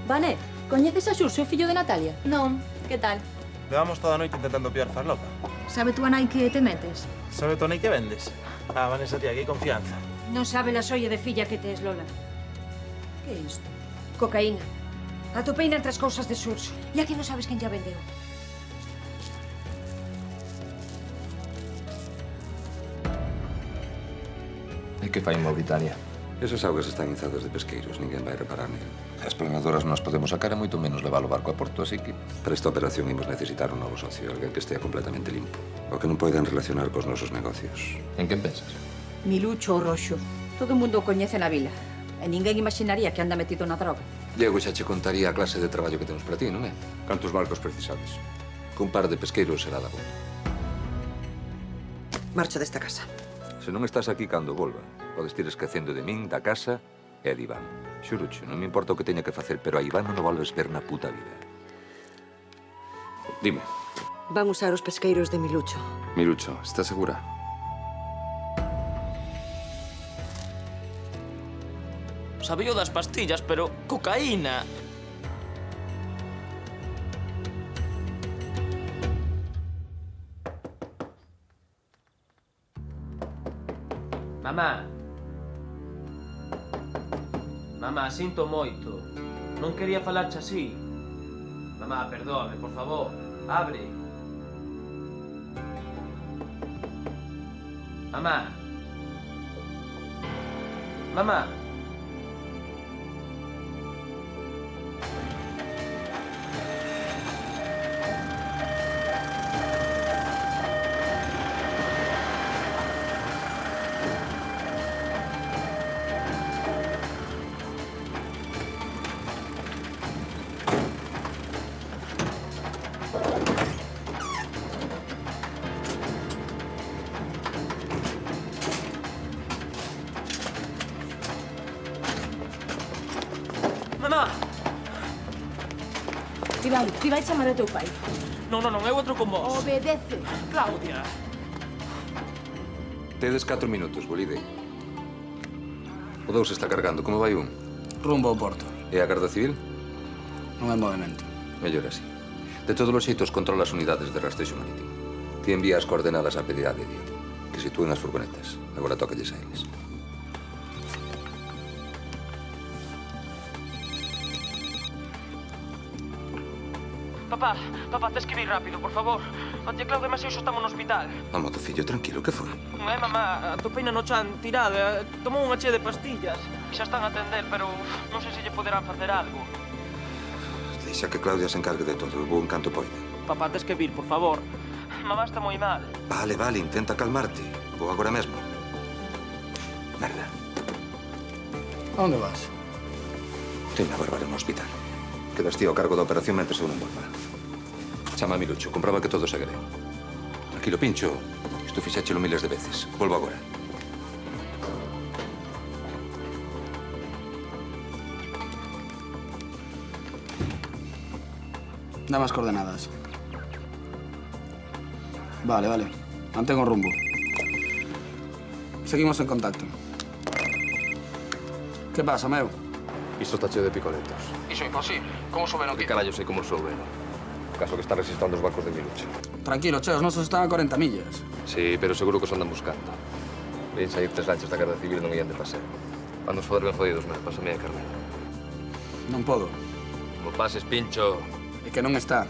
Vane, coñeces a Xurxo, o fillo de Natalia? Non, que tal? Levamos toda a noite intentando pillar Farlopa. Sabe tú a nai que te metes? Sabe Tony que vendes? Ah, Vanessa, tía, que hai confianza. Non sabe la solla de filla que tes, Lola. Que é isto? Cocaína. Atopeina entre as cousas de Xurxo. E aquí non sabes quen ya vendeu. E que fai en Mauritania? Esas augas están inzadas de pesqueiros, ninguén vai reparar nel. As planadoras non as podemos sacar e moito menos levar o barco a porto, así que... Para esta operación imos necesitar un novo socio, alguén que estea completamente limpo. O que non poidan relacionar cos nosos negocios. En quen pensas? Milucho o Roxo. Todo o mundo o coñece na vila. E ninguén imaginaría que anda metido na droga. Diego xa che contaría a clase de traballo que temos para ti, non é? Cantos barcos precisades? Cun par de pesqueiros será da boa. Marcho desta casa. Se non estás aquí cando volva, podes ir esquecendo de min, da casa e de Iván. Xurucho, non me importa o que teña que facer, pero a Iván non o volves ver na puta vida. Dime. Van usar os pesqueiros de Milucho. Milucho, estás segura? Sabía das pastillas, pero cocaína. Mamá. Mamá, sinto moito. Non quería falarche así. Mamá, perdóame, por favor. Abre. Mamá. Mamá. Mamá! Ti vai chamar o teu pai. Non, eu outro con vos. Obedece. Claudia! Tedes 4 minutos, bolide. O 2 está cargando, como vai un? Rumbo ao porto. E a Garda Civil? Non é movimento. Mellor así. De todos os xeitos, controla as unidades de rastrexo marítimo. Ti envía as coordenadas á PDA de Diego, que sitúen as furgonetas. Agora tócalles a eles. Papá, tes que vir rápido, por favor. A tia Claudia e Maseuxo estamos no hospital. Vamos, do fillo, tranquilo, que foi? Mamá, atopeina no chan tirada. Tomou unha chea de pastillas. Xa están a atender, pero non sei se lle poderán facer algo. Deixa que Claudia se encargue de todo, eu vou en canto poida. Papá, tes que vir, por favor. Mamá está moi mal. Vale, intenta calmarte. Vou agora mesmo. Merda. A onde vas? Teño a Bárbara no hospital. Quedas ti ao cargo da operación mentre eu non volva. Chama a Milucho, comprueba que todo segue ben. Tranquilo, Pincho. Isto fixéchelo miles de veces. Volvo agora. Dame as coordenadas. Vale. Mantén o rumbo. Seguimos en contacto. Que pasa, meu? Isto está cheo de picoletos. Iso é imposible. Como souberon Que carallo sei como souberon? Caso que está resistando os barcos de Milucho. Tranquilo, che, os nosos están a 40 millas. Sí, pero seguro que os andan buscando. Ven sair 3 lanchas da Garda Civil non ian de paseo. Van nos foder ben jodidos, meu. Pásame a Carmen. Non podo. Como pases, Pincho. É que non está.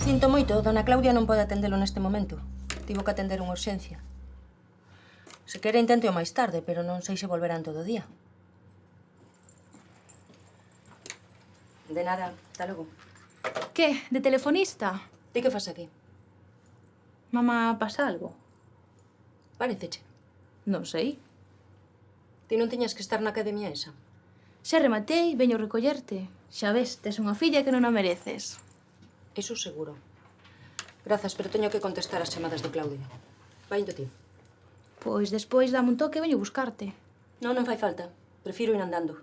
Sinto moito, dona Claudia non pode atendelo neste momento. Tivo que atender unha urxencia. Se quere intenteo máis tarde, pero non sei se volverán todo o día. De nada, hasta logo. Que? De telefonista? Ti que fas aquí? Mamá, pasa algo? Paréceche. Non sei. Ti non tiñas que estar na academia esa. Xa rematei, veño recollerte. Xa ves, tes unha filla que non a mereces. Iso seguro. Grazas, pero teño que contestar as chamadas de Claudia. Vai indo ti. Pois despois dame un toque e veño buscarte. Non, non fai falta. Prefiro ir andando.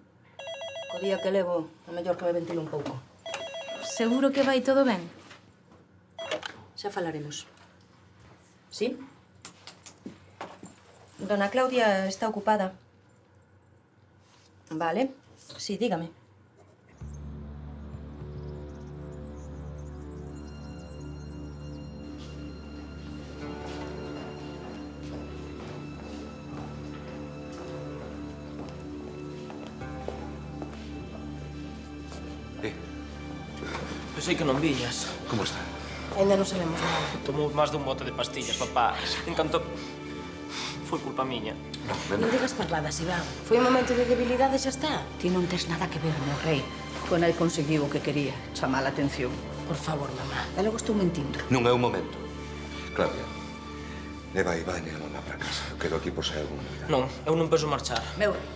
O día que levo, a mellor que me ventilo un pouco. Seguro que vai todo ben? Xa falaremos. Sí? Dona Claudia está ocupada. Vale. Sí, dígame. Pensei que non viñas. Como está? Ainda non sabemos nada. Tomou máis dun bote de pastillas, papá. En canto... Foi culpa miña. Non digas parladas, Iván. Foi un momento de debilidade e xa está. Ti non tes nada que ver, meu rei. Con el conseguiu o que quería, chamar a atención. Por favor, mamá. E logo estou mentindo. Non é un momento. Claudia, leva a Iván e a mamá para casa. Eu quedo aquí por se hai algún novidade. Non, eu non penso marchar. Meu rei,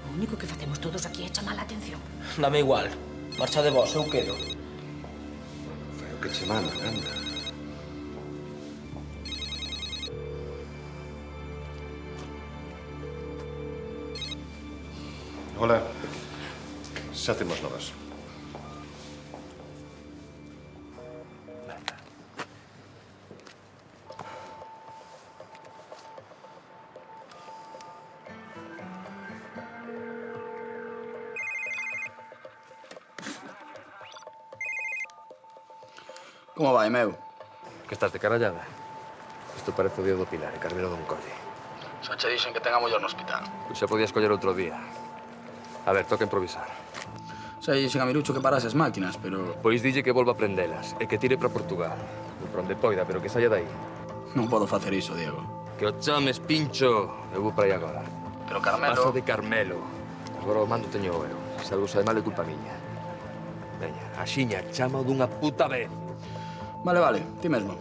o único que facemos todos aquí é chamar a atención. Dame igual. Marcha de vos, eu quedo. Foi o que che mandan, anda. Hola. Xa temos novas. Como vai, meu? Que estás de carallada? Isto parece o día do Pilar e Carmelo non colle. Xa che dixen que ten a muller no hospital. Pois xa podías coller outro día. A ver, toca improvisar. Xa dixen a Mirucho que parase as máquinas, pero Pois dille que volva a prendelas e que tire para Portugal. Ou para onde poida, pero que saia dai. non podo facer iso, Diego. Que o chames, pincho. Eu vou para aí agora. Pero Carmelo... Paso de Carmelo. Agora o mando teño eu. Se algo sae mal é culpa miña. Veña, axiña, chama dunha puta vez. Vale, vale, ti mesmo.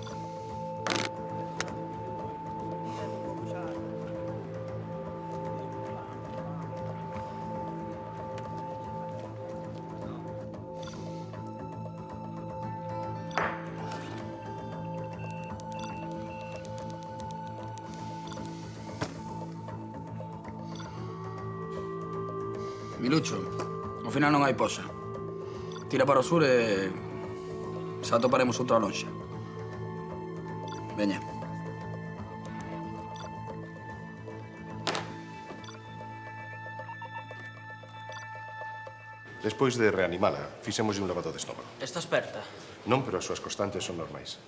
Milucho, ao final non hai poxa. Tira para o sur e... xa atoparemos outra lonxa. Veña. Despois de reanimala, fixémoslle un lavado de estómago. Estás perta? Non, pero as súas constantes son normais.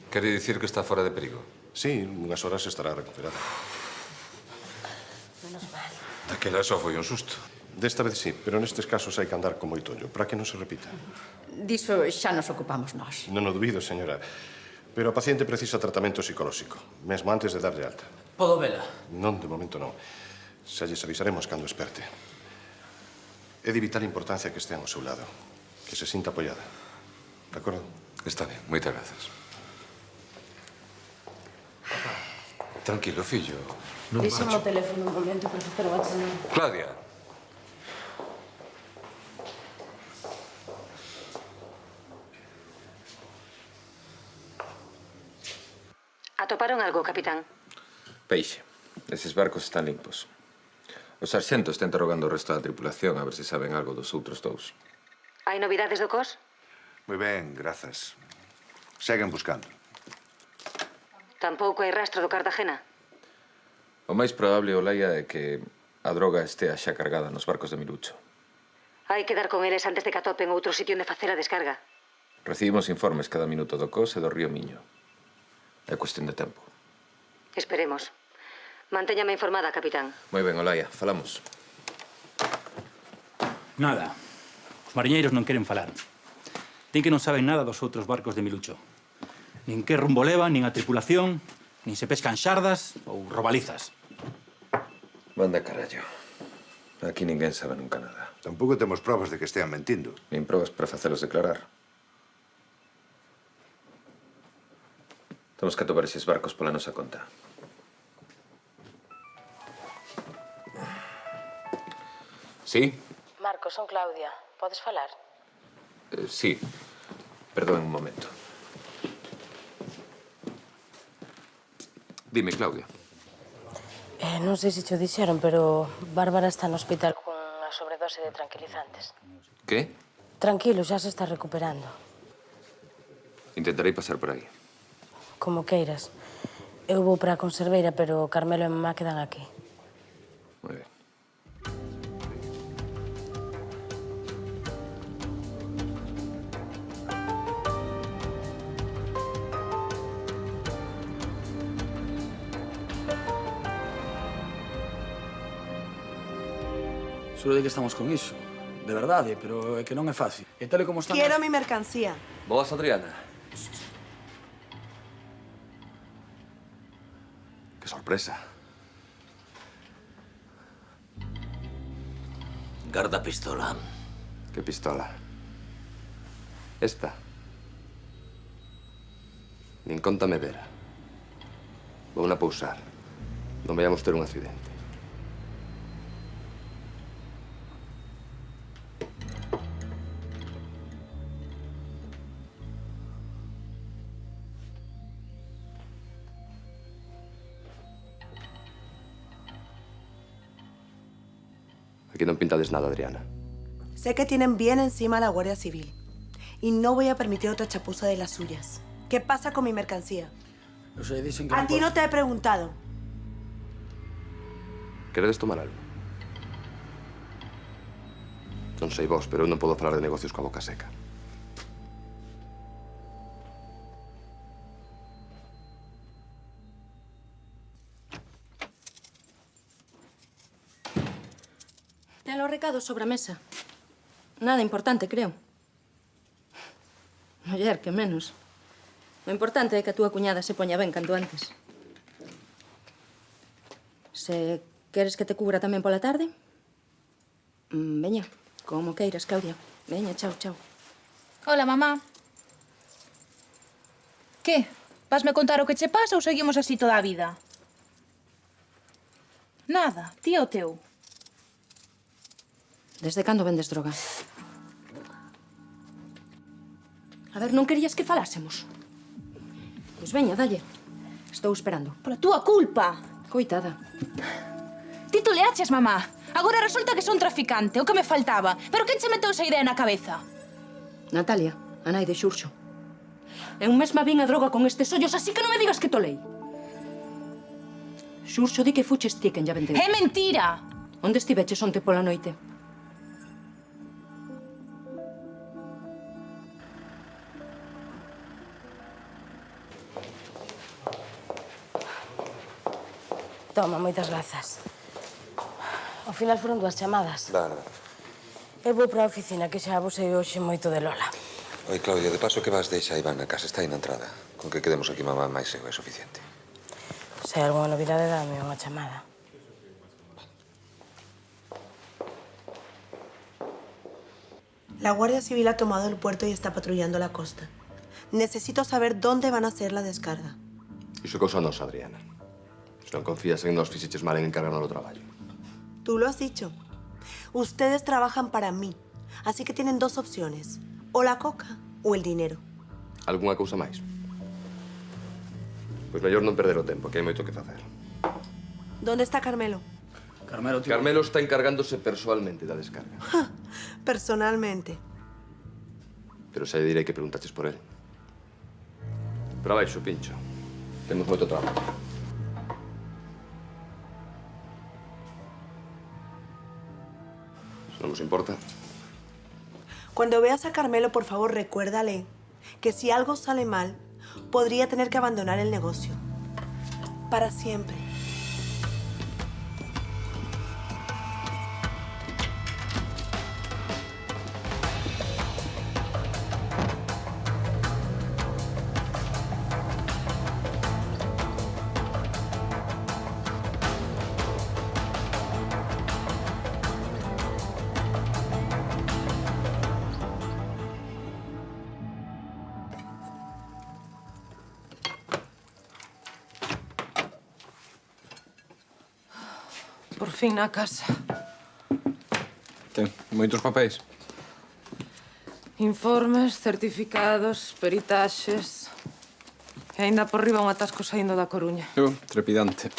Quere dicir que está fora de perigo? Sí, unhas horas estará recuperada. Aquela só foi un susto. Desta vez sí, pero nestes casos hai que andar con moito ollo, para que non se repita. Diso xa nos ocupamos nós. Non o dubido, señora. Pero a paciente precisa tratamento psicolóxico, mesmo antes de darlle alta. Podo vela? Non, de momento non. Xa lles avisaremos cando esperte. É de vital importancia que estea ao seu lado, que se sinta apoiada. De acordo? Está ben, moitas grazas. Tranquilo, fillo. Deixame o teléfono un momento para facer o WhatsApp. Claudia. Atoparon algo, capitán? Peixe. Eses barcos están limpos. O sarxento está interrogando o resto da tripulación a ver se saben algo dos outros dous. Hai novidades do COS? Moi ben, grazas. Seguen buscando. Tampouco hai rastro do Cartagena? O máis probable, Olaya, é que a droga estea xa cargada nos barcos de Milucho. Hai que dar con eles antes de que atopen outro sitio onde facer a descarga. Recibimos informes cada minuto do COS e do río Miño. É cuestión de tempo. Esperemos. Mantéñame informada, capitán. Moi ben, Olaya, falamos. Nada. Os mariñeiros non queren falar. Din que non saben nada dos outros barcos de Milucho. Nin que rumbo levan, nin a tripulación, nin se pescan xardas ou robalizas. Manda carallo. Aquí ninguén sabe nunca nada. Tampouco temos probas de que estean mentindo. Nin probas para facelos declarar. Temos que atobar eses barcos pola nosa conta. Sí? Marcos, son Claudia. Podes falar? Sí. Perdón un momento. Dime, Claudia. Non sei se cho dixeron, pero Bárbara está no hospital cunha sobredose de tranquilizantes. Que? Tranquilo, xa se está recuperando. Intentarei pasar por aí. Como queiras. Eu vou para a conserveira, pero Carmelo e mamá quedan aquí. Moi ben. Seguro de que estamos con iso. De verdade, pero é que non é fácil. E tal e como están... Quiero mi mercancía. Boas, Adriana. Que sorpresa. Garda pistola. Que pistola? Esta. Nin contame ver. Vou na pousar. Non vayamos ter un accidente. Aquí non pintades nada, Adriana. Sé que tienen bien encima a la Guardia Civil. Y no voy a permitir otra chapuza de las suyas. ¿Qué pasa con mi mercancía? O sea, dicen que A ti no te he preguntado. Queredes tomar algo? Non sei vos, pero eu non podo falar de negocios coa boca seca. Ten os recados sobre a mesa. Nada importante, creo. Muller, que menos. O importante é que a túa cuñada se poña ben canto antes. Se queres que te cubra tamén pola tarde, veña, como queiras, Claudia. Veña, chao, chao. Hola, mamá. Que? Vasme contar o que che pasa ou seguimos así toda a vida? Nada, tío teu. Desde cando vendes droga? A ver, non querías que falásemos? Pois veña, dalle. Estou esperando. Pola túa culpa. Coitada. Ti toleaches, mamá. Agora resulta que son traficante, o que me faltaba. Pero quen che meteu esa idea na cabeza? Natalia, a nai de Xurxo. Eu mesma vin a droga con estes ollos, así que non me digas que tolei. Xurxo, di que fuches ti quen ya vendeu. É mentira! Onde estiveches onte pola noite? Toma, moitas grazas. Ao final foron 2 chamadas. Dale. Eu vou para a oficina, que xa abusei hoxe moito de Lola. Oi, Claudia, de paso que vas deixa a Iván na casa, está aí na entrada. Con que quedemos aquí mamá máis eu é suficiente. Se hai algunha novidade, dame unha chamada. La Guardia Civil ha tomado el puerto y está patrullando la costa. Necesito saber dónde van a hacer la descarga. Iso cousa nosa, Adriana. Se non confías en nos, fixeches mal en encargarnos o traballo. Tú lo has dicho. Ustedes trabajan para mí. Así que tienen 2 opciones. O la coca o el dinero. Algunha cousa máis? Pois mellor non perder o tempo, que hai moito que facer. ¿Dónde está Carmelo? Carmelo está encargándose persoalmente da descarga. Personalmente. Pero xa lle direi que preguntaches por él. Pero abaixo, Pincho. Temos moito traballo. Si no nos importa. Cuando veas a Carmelo, por favor, recuérdale que si algo sale mal, podría tener que abandonar el negocio. Para siempre. Por fin na casa. Ten moitos papéis. Informes, certificados, peritaxes... E aínda por riba un atasco saindo da Coruña. Trepidante.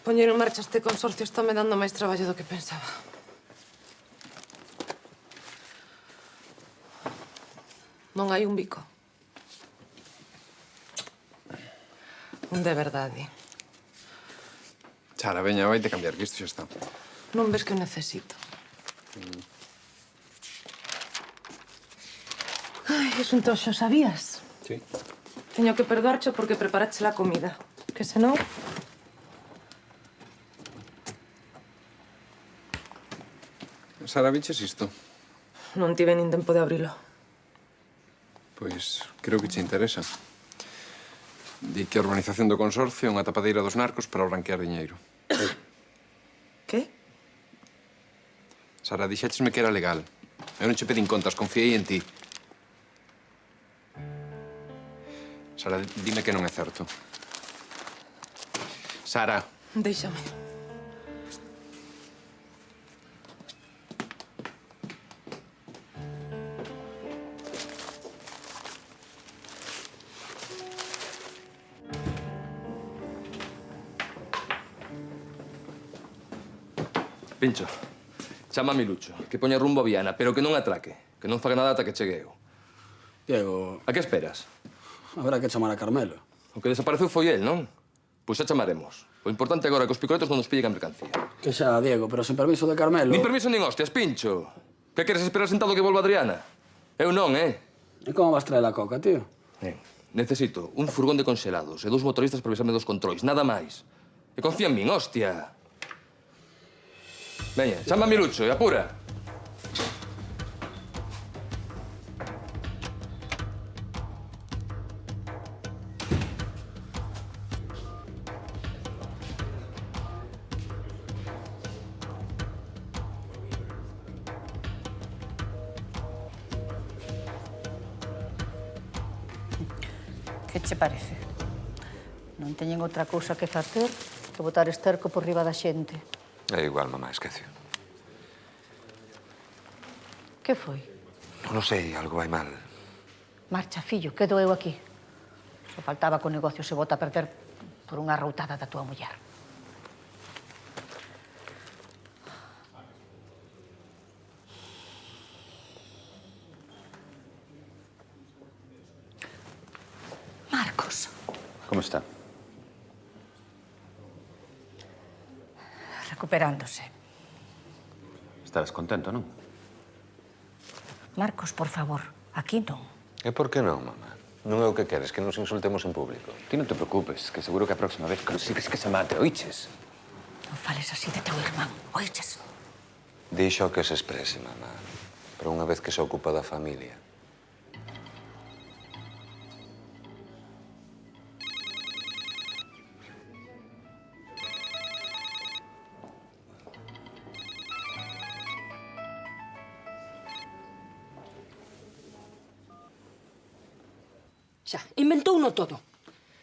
Poñer en marcha este consorcio está me dando máis traballo do que pensaba. Non hai un bico. Un de verdade. Sara, veña, vaite cambiar, que isto xa está. Non ves que o necesito. Ai, es un toxo, sabías? Sí. Teño que perdoarcho porque preparache la comida. Que senón... Sara, viches isto? Non tive nin tempo de abrilo. Pois creo que che interesa. Di que a organización do consorcio é unha tapadeira dos narcos para branquear diñeiro. Que? Sara, dixéchesme que era legal. Eu non che pedín contas, confiei en ti. Sara, dime que non é certo. Sara. Déixame. Pincho, chama a Milucho, que poña rumbo a Viana, pero que non atraque, que non faga nada ata que chegue eu. Diego... A que esperas? Habrá que chamar a Carmelo. O que desapareceu foi el, non? Pois xa chamaremos. O importante agora é que os picoletos non nos pillen a mercancía. Que xa, Diego, pero sen permiso de Carmelo... Nin permiso nin hostias, Pincho. Que queres esperar sentado que volva Adriana? Eu non, E como vas traer a coca, tío? Necesito un furgón de congelados e 2 motoristas para avisarme dos controis, nada máis. E confía en min, hostia. Veña, chama a Milucho e apura. Que che parece? Non teñen outra cousa que facer que botar esterco por riba da xente. É igual, mamá, esquecio. Que foi? Non lo sei, algo vai mal. Marcha, fillo, quedo eu aquí. Só faltaba que o negocio se bota a perder por unha arroutada da tua muller. Marcos. Como está? Recuperándose. Estarás contento, non? Marcos, por favor, aquí non. E por que non, mamá? Non é o que queres, que nos insultemos en público. Ti non te preocupes, que seguro que a próxima vez consigues que se mate, oiches? Non fales así de teu irmán, oiches? Dixo que se exprese, mamá. Pero unha vez que se ocupa da familia. Xa, inventouno todo.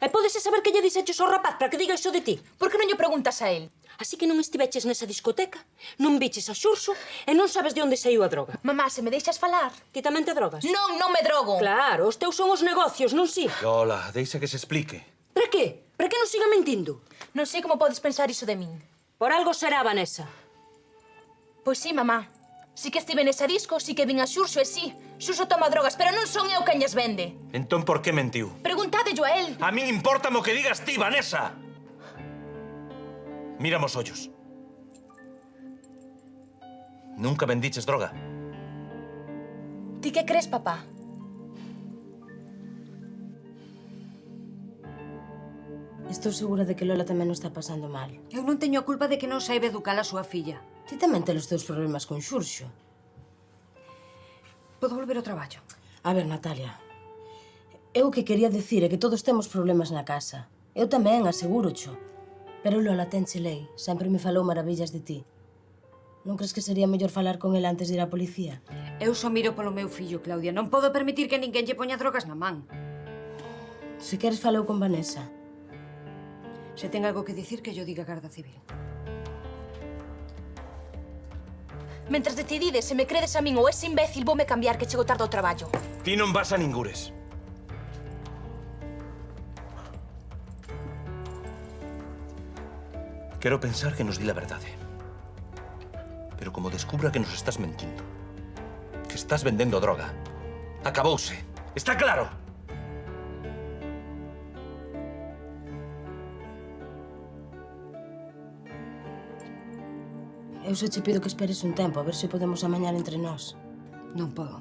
E pódese saber que lle dixeches ao rapaz para que diga iso de ti? Por que non lle preguntas a él? Así que non estiveches nesa discoteca, non biches a Xurxo e non sabes de onde saiu a droga. Mamá, se me deixas falar... Ti tamén te drogas? Non, non me drogo. Claro, os teus son os negocios, non si? Lola, deixa que se explique. Para qué? Para que non siga mentindo? Non sei como podes pensar iso de min. Por algo será, Vanessa. Pois sí, mamá. Sí que estive nesa disco, sí que vin a Xurxo e sí. Xurxo toma drogas, pero non son eu quen lles vende. Entón, por que mentiu? Preguntádelo a él. A min importa o que digas ti, Vanessa. Mírame os ollos. Nunca vendiches droga. Ti que crees, papá? Estou segura de que Lola tamén o está pasando mal. Eu non teño a culpa de que non saiba educar a súa filla. Ti tamén tes os teus problemas con Xurxo. Podo volver ao traballo? A ver, Natalia, eu o que quería dicir é que todos temos problemas na casa. Eu tamén, asegúrocho. Pero Lola tenche lei. Sempre me falou maravillas de ti. Non crees que sería mellor falar con el antes de ir á policía? Eu só miro polo meu fillo, Claudia. Non podo permitir que ninguén lle poña drogas na man. Se queres, falou con Vanessa. Se ten algo que dicir, que yo diga a Garda Civil. Mentres decidides se me credes a min ou ese imbécil, voume cambiar que chego tarde ao traballo. Ti non vas a ningures. Quero pensar que nos di la verdade. Pero como descubra que nos estás mentindo, que estás vendendo droga, acabouse. Está claro? Eu só che pido que esperes un tempo, a ver se podemos amañar entre nós. Non podo.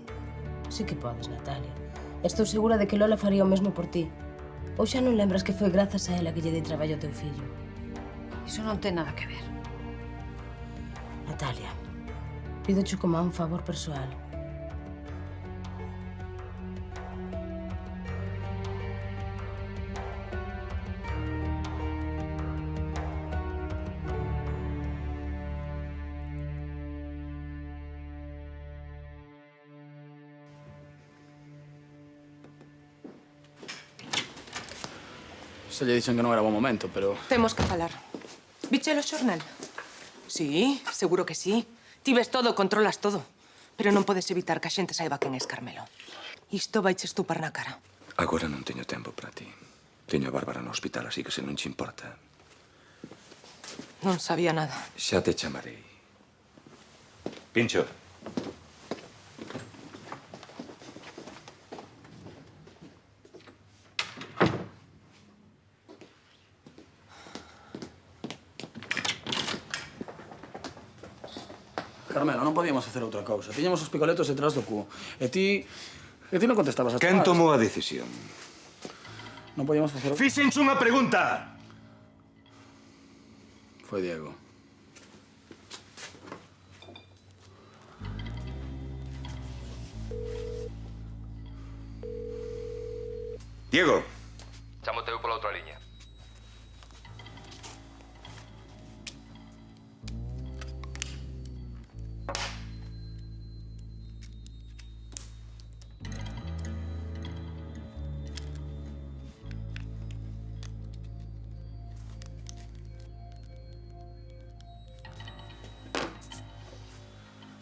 Sí que podes, Natalia. Estou segura de que Lola faría o mesmo por ti. Ou xa non lembras que foi grazas a ela que lle dei traballo ao teu fillo? Iso non ten nada que ver. Natalia, pídoche como a un favor persoal. Se lle dixen que non era bo momento, pero... Temos que falar. Viche o xornal? Sí, seguro que sí. Ti ves todo, controlas todo. Pero non podes evitar que a xente saiba quen é Carmelo. Isto vai che estupar na cara. Agora non teño tempo para ti. Teño a Bárbara no hospital, así que se non che importa. Non sabía nada. Xa te chamarei. Pincho. Carmelo, non podíamos facer outra cousa. Tiñamos os picoletos detrás do cu. E ti non contestabas as Quen chamadas. tomou a decisión? Non podíamos facer... Fíxenche unha pregunta! Foi Diego. Diego. Chámote eu pola outra liña.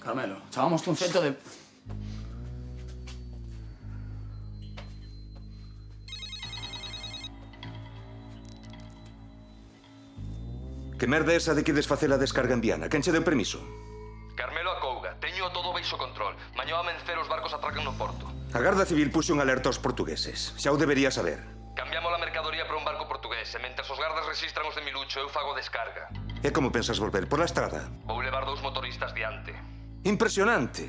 Carmelo, chavámoste un feito de... Que merda é esa de que desfacer a descarga en Viana? Quen che deu permiso? Carmelo acouga. Teño todo baixo control. Mañá ao amencer os barcos atracan no porto. A Garda Civil puxo un alerta aos portugueses. Xa o debería saber. Cambiamos a mercadoría para un barco portugués e mentres os gardas registran os de Milucho, eu fago a descarga. E como pensas volver? Por la estrada? Vou levar 2 motoristas diante. Impresionante.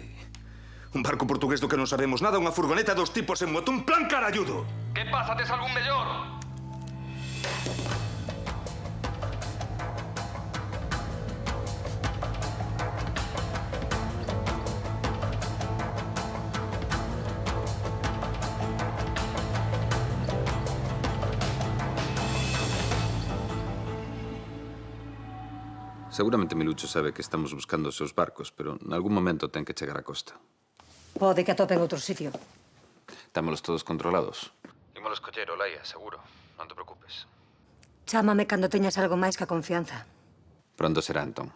Un barco portugués do que non sabemos nada, unha furgoneta dos tipos en moto, un plan caralludo. Que pasa? Tes algún mellor? Seguramente Milucho sabe que estamos buscando os seus barcos, pero nalgún momento ten que chegar á costa. Pode que atopen outro sitio. Támolos todos controlados. Ímolos coller, Olaia, seguro. Non te preocupes. Chámame cando teñas algo máis que a confianza. Pronto será, entón.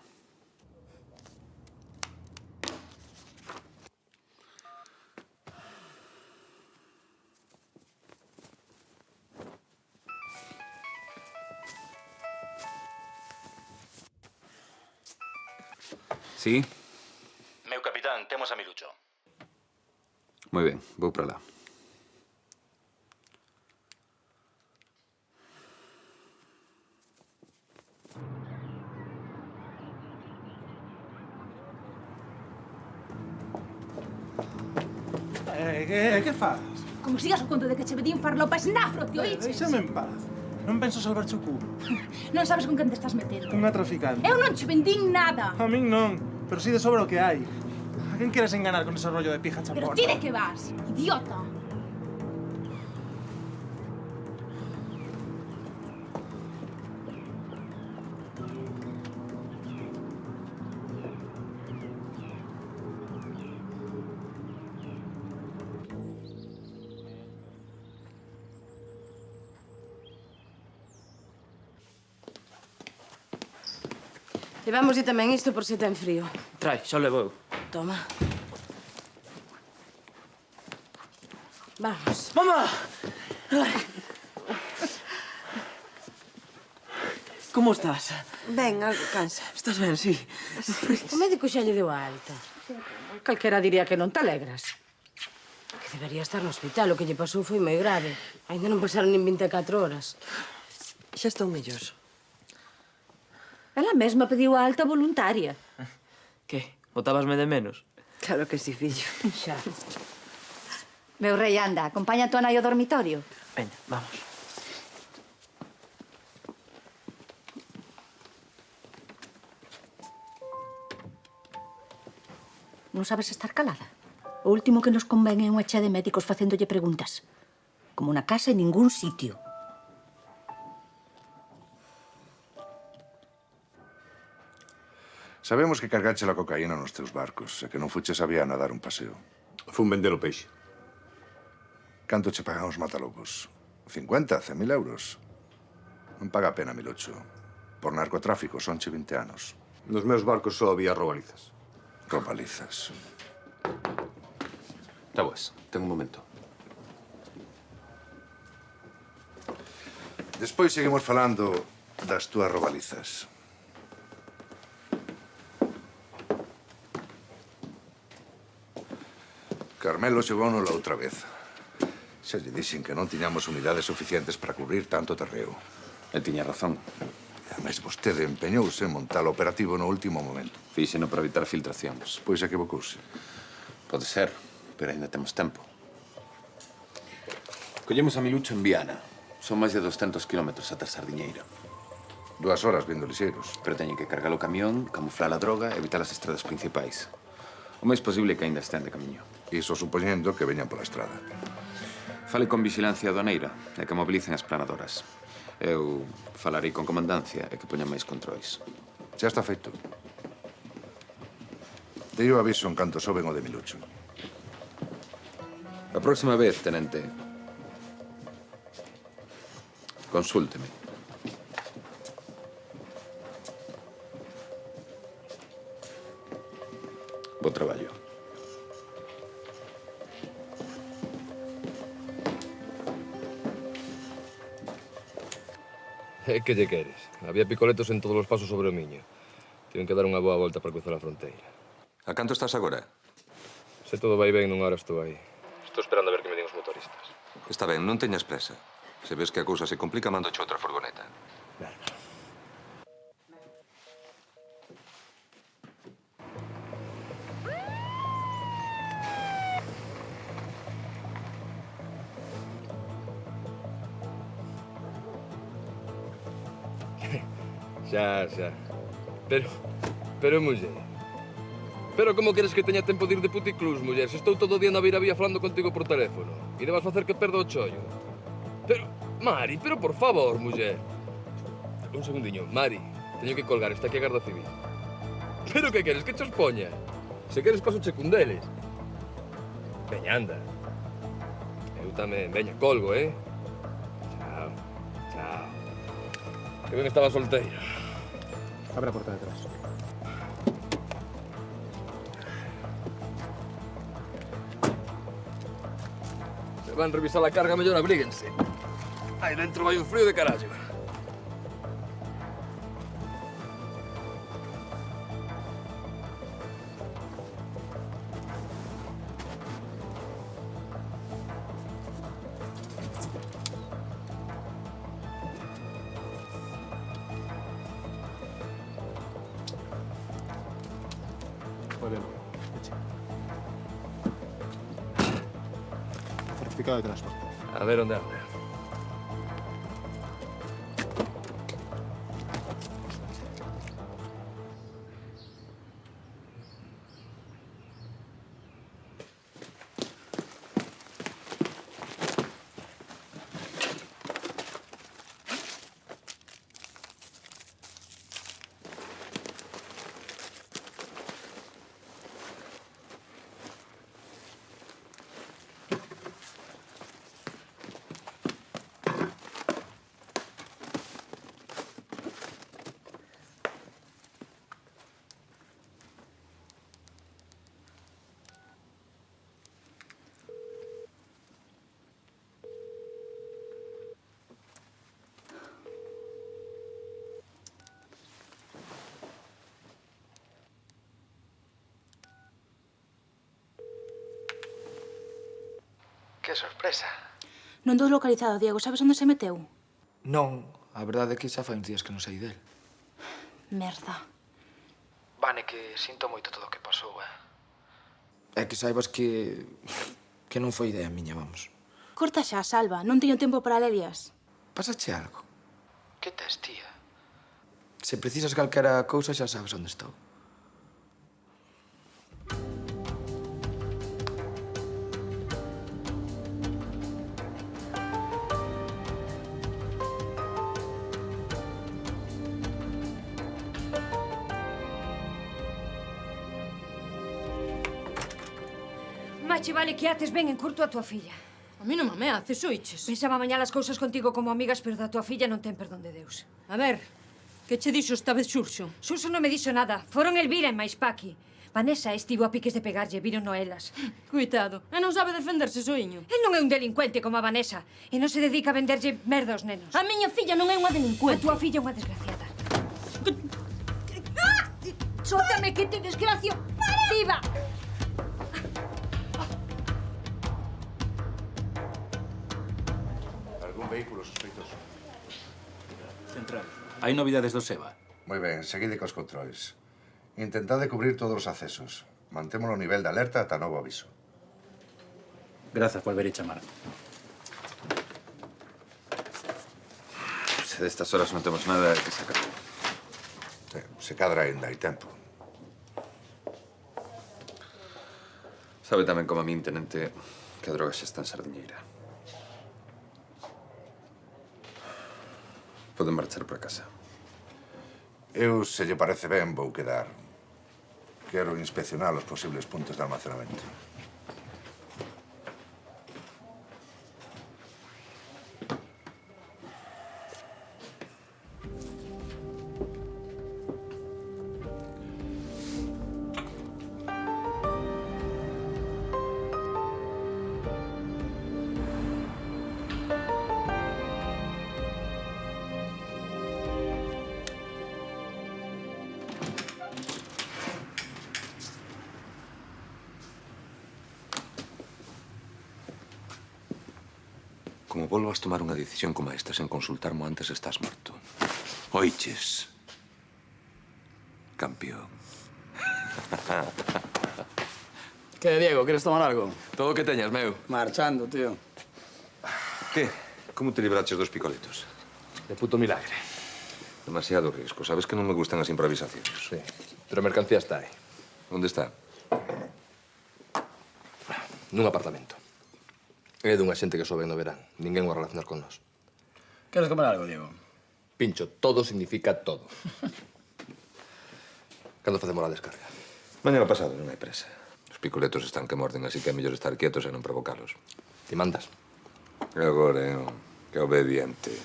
Sí? Meu capitán, temos a Milucho. Moi ben, vou para lá. Que faz? Como sigas o conto de que che pedín farlopa esnafro, te oíches? Déxame en paz. Non penso salvarche o cu. Non sabes con quen te estás metendo. Unha traficante. Eu non che vendín nada. A min non, pero si de sobra o que hai. A quen queres enganar con ese rollo de pija chapona? Pero ti de que vas, idiota. Levamos tamén isto por se ten frío. Trai, xa o levo eu. Toma. Vamos. Mamá! Como estás? Ben, algo cansa. Estás ben, sí. O médico xa lle deu a alta. Calquera diría que non te alegras. Que debería estar no hospital. O que lle pasou foi moi grave. Ainda non pasaron nin 24 horas. Xa estou mellor. Ela mesma pediu a alta voluntaria. Que? Botabasme de menos? Claro que sí, fillo. Xa. Meu rei, anda, acompaña a tua nai ao dormitorio. Veña, vamos. Non sabes estar calada? O último que nos convén é unha chea de médicos facéndolle preguntas. Como na casa en ningún sitio. Sabemos que cargache la cocaína nos teus barcos e que non fuches a Viana a dar un paseo. Fun vender o peixe. Canto che pagan os matalobos? 50, 100.000 euros? Non paga a pena, Milucho. Por narcotráfico sonche 20 anos. Nos meus barcos só había robalizas. Robalizas. Tabuas, ten un momento. Despois seguimos falando das túas robalizas. Carmelo chegounos la outra vez. Xa lle dixen que non tiñamos unidades suficientes para cubrir tanto terreo. E tiña razón. E ademais vostede empeñouse en montar o operativo no último momento. Fíxeno para evitar filtracións. Pois equivocouse. Pode ser, pero ainda temos tempo. Collemos a Milucho en Viana. Son máis de 200 kilómetros ata Sardiñeira. 2 horas vindo lixeiros. Pero teñen que cargar o camión, camuflar a droga e evitar as estradas principais. O máis posible que aínda estén de camiño. Iso supoñendo que veñan pola estrada. Fale con vigilancia aduaneira e que mobilicen as planadoras. Eu falarei con comandancia e que poñan máis controis. Xa está feito. Dei o aviso en canto soben o de Milucho. A próxima vez, tenente, consúlteme. Bo traballo. Que lle queres? Había picoletos en todos os pasos sobre o miño. Tiven que dar unha boa volta para cruzar a fronteira. A canto estás agora? Se todo vai ben, nunha hora estou aí. Estou esperando a ver que me din os motoristas. Está ben, non teñas presa. Se ves que a cousa se complica, mando outra furgoneta. Xa. Pero, muller. Pero como queres que teña tempo de ir de puticlús, muller? Se estou todo o día na beira-vía falando contigo por teléfono. E vas facer que perda o chollo. Pero, Mari, pero por favor, muller. Un segundiño. Mari, teño que colgar. Está aquí a Garda Civil. Pero que queres? Que che os poña? Se queres paso che cun deles. Veña, anda. Eu tamén. Veña, colgo, Chao. Que ben estaba solteiro. Abre a porta detrás. Se van revisar a carga, mellor abríguense. Aí dentro vai un frío de carallo. Muy bien. Certificado de transporte. A ver onde anda. Que sorpresa. Non dou localizado, Diego. Sabes onde se meteu? Non, a verdade é que xa fai uns días que non sei del. Merda. Vane, que sinto moito todo o que pasou, É que saibas que non foi idea miña, vamos. Corta xa, Salva. Non teño tempo para lelias. Pasache algo? Que tes, tía? Se precisas calquera cousa xa sabes onde estou. Machi, vale que ates ben en curto a tua filla. A mí non me ameaces, oiches. Pensaba mañar as cousas contigo como amigas, pero da tua filla non ten perdón de Deus. A ver, que che dixo esta vez Xurxo? Xurxo non me dixo nada. Foron Elvira e máis Paqui. Vanessa estivo a piques de pegarlle, viron no elas. Cuitado, e non sabe defenderse, soiño. El non é un delincuente como a Vanessa e non se dedica a venderlle merda aos nenos. A miña filla non é unha delincuente. A tua filla é unha desgraciada. Sóltame que te desgracio viva! ¿Algún vehículo sospeitoso? Central. Hai novidades do SEBA. Moi ben, seguide cos controles. Intentade cubrir todos os accesos. Mantémolo o nivel de alerta ata novo aviso. Grazas por ver e chamar. Se destas horas non temos nada que sacar. Se cadra ainda hai tempo. Sabe tamén como a min, tenente, que a droga xa está en Sardiñeira. Poden marchar para casa. Eu, se lle parece ben, vou quedar. Quero inspeccionar os posibles puntos de almacenamento. Como volvas a tomar unha decisión como esta sen consultarmo antes, estás morto. Oiches. Campeón. Que, Diego, queres tomar algo? Todo o que teñas, meu. Marchando, tío. Que? Como te libraches dos picoletos? De puto milagre. Demasiado risco. Sabes que non me gustan as improvisacións. Sí, pero a mercancía está aí. Onde está? Nun apartamento. É dunha xente que sobe no verán. Ninguén o relacionar con nós. Queres comer algo, Diego? Pincho, todo significa todo. Cando facemos a descarga? Mañana pasado, non hai presa. Os picoletos están que morden, así que é mellor estar quietos e non provocalos. Ti mandas? E agora, que obediente.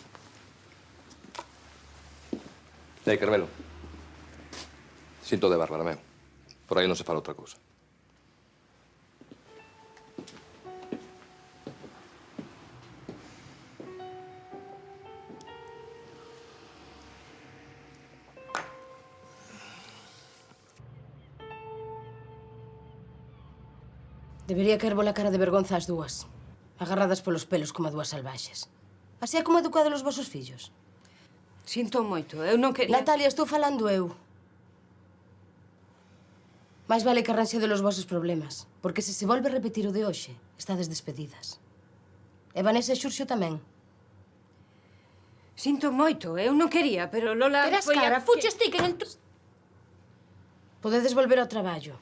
Ei, Carmelo. Sinto de Bárbara, meu. Por aí non se fala outra cousa. Debería caervos a cara de vergonza as dúas, agarradas polos pelos como a dúas salvaxes. Así é como educado os vosos fillos. Sinto moito, eu non quería... Natalia, estou falando eu. Mais vale que arranxedes os vosos problemas, porque se se volve a repetir o de hoxe, estades despedidas. E Vanessa e Xurxo tamén. Sinto moito, eu non quería, pero Lola... Verás cara, fuches ti que en el... Podedes volver ao traballo.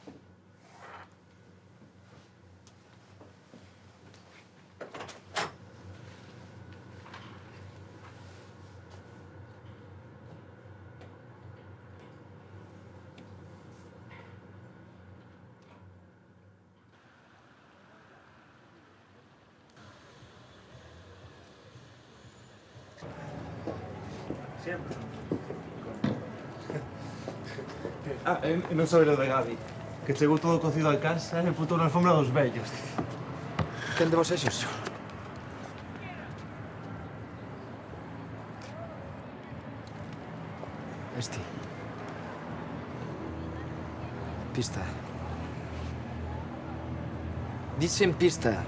Sempre. Non sabe lo de Gabi, que chegou todo cocido a casa e putou na alfombra dos vellos. Quen de vos é Xurxo? Este. Pista. Dicen pista.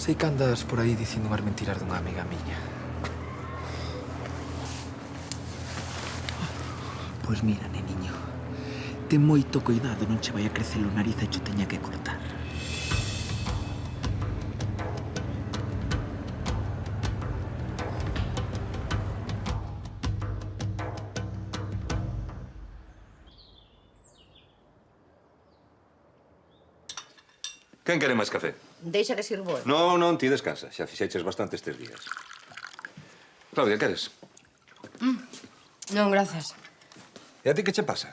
Sei que andas por aí dicindo unhas mentiras dunha amiga miña. Pois mira, neniño, ten moito cuidado, non che vai a crecer o nariz e che teña que cortar. Quen quere máis café? Deixa que sirvo eu. Non, ti descansa. Xa fixeches bastante estes días. Claudia, queres? Non, gracias. E a ti que che pasa?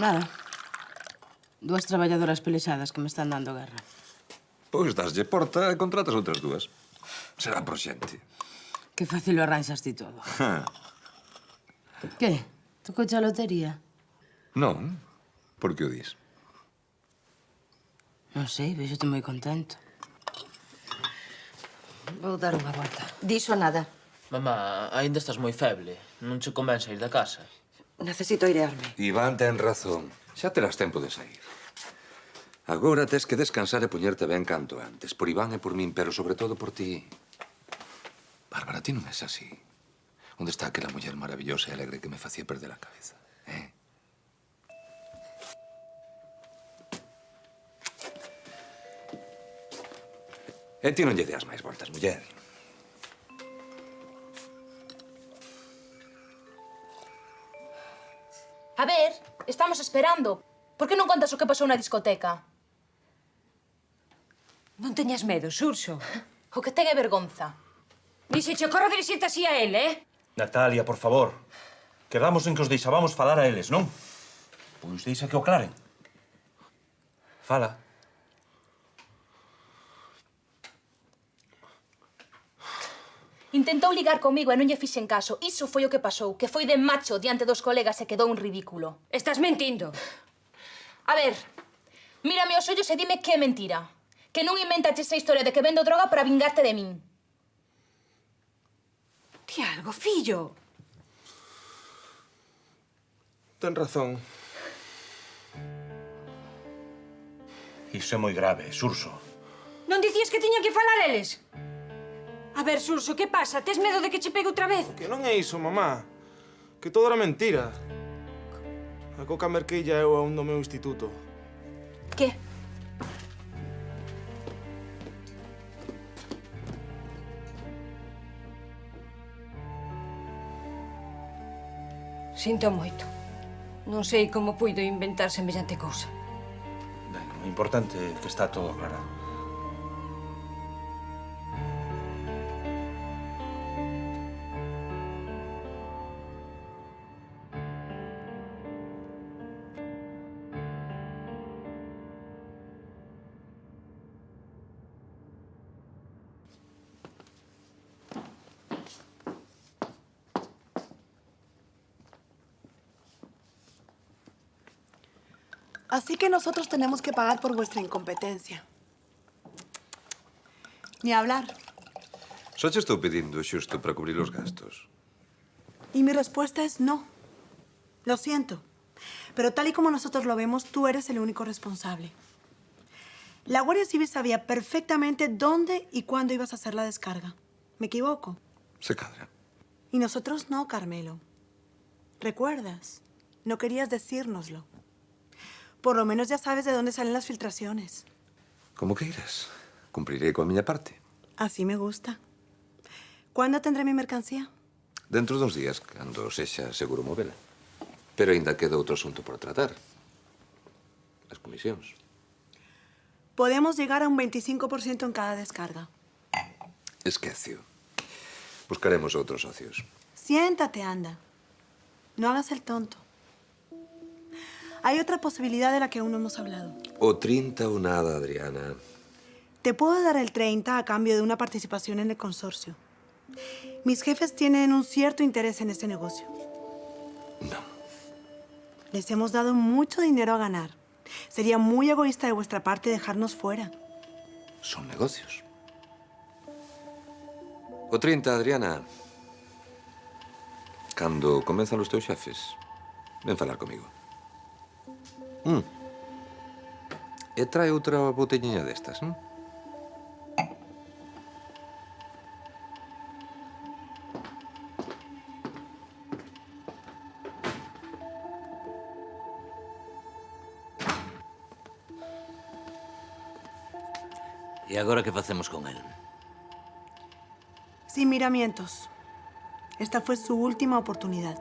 Nada. Dúas traballadoras pelexadas que me están dando guerra. Pois daslle porta e contratas outras dúas. Será por xente. Que fácil lo arranxas ti todo. Que? Tocouche a lotería? Non. Por que o dis? Non sei, vexote moi contento. Vou dar unha volta. Diso nada. Mamá, aínda estás moi feble. Non che convén sair da casa. Necesito airearme. Iván ten razón. Xa terás tempo de sair. Agora tes que descansar e poñerte ben canto antes. Por Iván e por min, pero sobre todo por ti. Bárbara, ti non és así. Onde está aquela muller maravillosa e alegre que me facía perder a cabeza? E ti non lle deas máis voltas, muller. A ver, estamos esperando. Por que non contas o que pasou na discoteca? Non teñas medo, Xurxo. O que ten é vergonza. Ni se che ocorre dirixirte así a él, Natalia, por favor. Quedamos en que os deixábamos falar a eles, non? Pois deixa que o aclaren. Fala. Intentou ligar comigo e non lle fixen caso. Iso foi o que pasou, que foi de macho diante dos colegas e quedou un ridículo. Estás mentindo. A ver, mírame aos ollos e dime que é mentira. Que non inventaches esa historia de que vendo droga para vingarte de min. Di algo, fillo. Ten razón. Iso é moi grave, Xurxo. Non dicías que tiñan que falar eles? A ver, Xurxo, que pasa? Tes medo de que che pegue outra vez? Que non é iso, mamá. Que todo era mentira. A Coca Merquilla eu aún do meu instituto. Que? Sinto moito. Non sei como puido inventar semellante cousa. Ben, o importante é que está todo aclarado. Así que nosotros tenemos que pagar por vuestra incompetencia. Ni hablar. Só che estou pedindo xusto para cubrir os gastos. Y mi respuesta es no. Lo siento. Pero tal y como nosotros lo vemos, tú eres el único responsable. La Guardia Civil sabía perfectamente dónde y cuándo ibas a hacer la descarga. ¿Me equivoco? Se cadra. Y nosotros no, Carmelo. ¿Recuerdas? No querías decírnoslo. Por lo menos ya sabes de dónde salen las filtraciones. Como queiras. Cumpriré coa miña parte. Así me gusta. ¿Cuándo tendré mi mercancía? Dentro dos días, cando sexa seguro movela. Pero ainda queda outro asunto por tratar. As comisións. Podemos llegar a un 25% en cada descarga. Esquecio. Buscaremos outros socios. Siéntate, anda. No hagas el tonto. Hay otra posibilidad de la que aún no hemos hablado. O 30 ou nada, Adriana. Te puedo dar el 30 a cambio de una participación en el consorcio. Mis jefes tienen un cierto interés en este negocio. No. Les hemos dado mucho dinero a ganar. Sería muy egoísta de vuestra parte dejarnos fuera. Son negocios. O 30, Adriana. Cando comenzan os teus xefes, ven falar comigo. E trae outra botelliña destas, non? E agora que facemos con él? Sin miramientos. Esta fue su última oportunidad.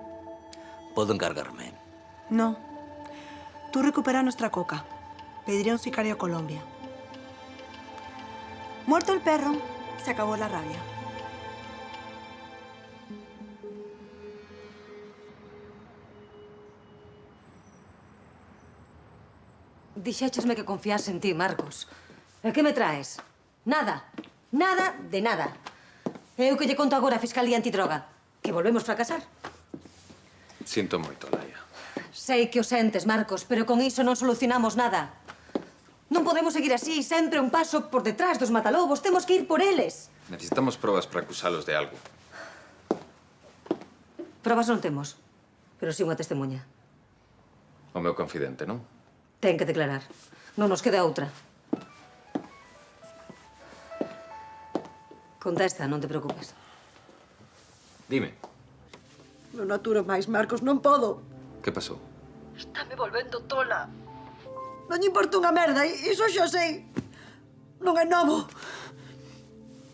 Podo encargarme. No. Tú recupera nuestra coca. Pediré un sicario a Colombia. Muerto el perro, se acabó la rabia. Dixéchesme que confiase en ti, Marcos. E que me traes? Nada. Nada de nada. É o que lle conto agora a Fiscalía Antidroga. Que volvemos fracasar. Sinto moito, Laia. Sei que o sentes, Marcos, pero con iso non solucionamos nada. Non podemos seguir así, sempre un paso por detrás dos matalobos. Temos que ir por eles. Necesitamos probas para acusalos de algo. Probas non temos, pero si unha testemunha. O meu confidente, non? Ten que declarar. Non nos queda outra. Contesta, non te preocupes. Dime, Non aturo máis, Marcos, non podo. que pasou? Estáme volvendo tola. Non lle importa unha merda, iso xa sei. Non é novo.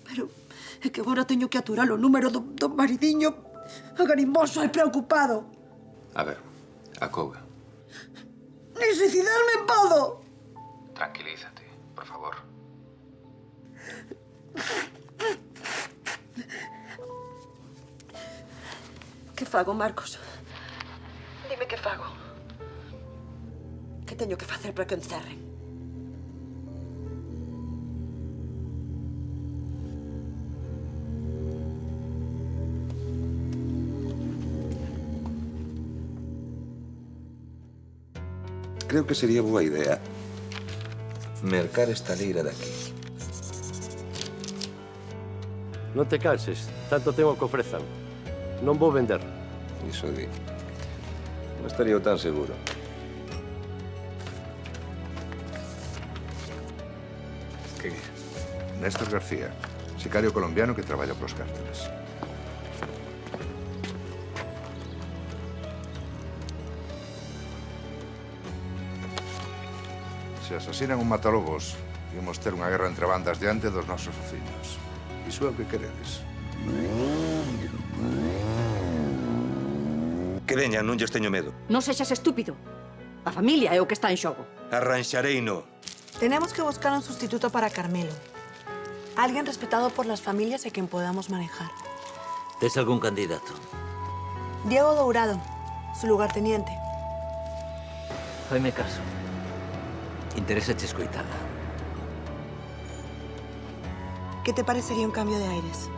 Pero é que agora teño que aturar o número do maridiño agarimoso e preocupado. A ver, acouga. Nin suicidarme podo. Tranquilízate, por favor. Que fago, Marcos? Dime que fago. Que teño que facer para que o encerren? Creo que sería boa idea mercar esta leira de aquí. Non te canses, tanto tengo que ofrezan. Non vou vender. Iso di. Non estaría eu tan seguro. ¿Quién é? Néstor García, sicario colombiano que traballa pros cárteles. Se asasinan un matalobos, íamos ter unha guerra entre bandas diante dos nosos veciños. Iso é o que queredes. Que veñan, non lles teño medo. Non sexas estúpido. A familia é o que está en xogo. Arranxareino. Tenemos que buscar un sustituto para Carmelo. Alguien respetado por las familias y a quien podamos manejar. Tes algún candidato? Diego Dourado, su lugarteniente. Faime caso. Interésache escoitala. ¿Qué te parecería un cambio de aires?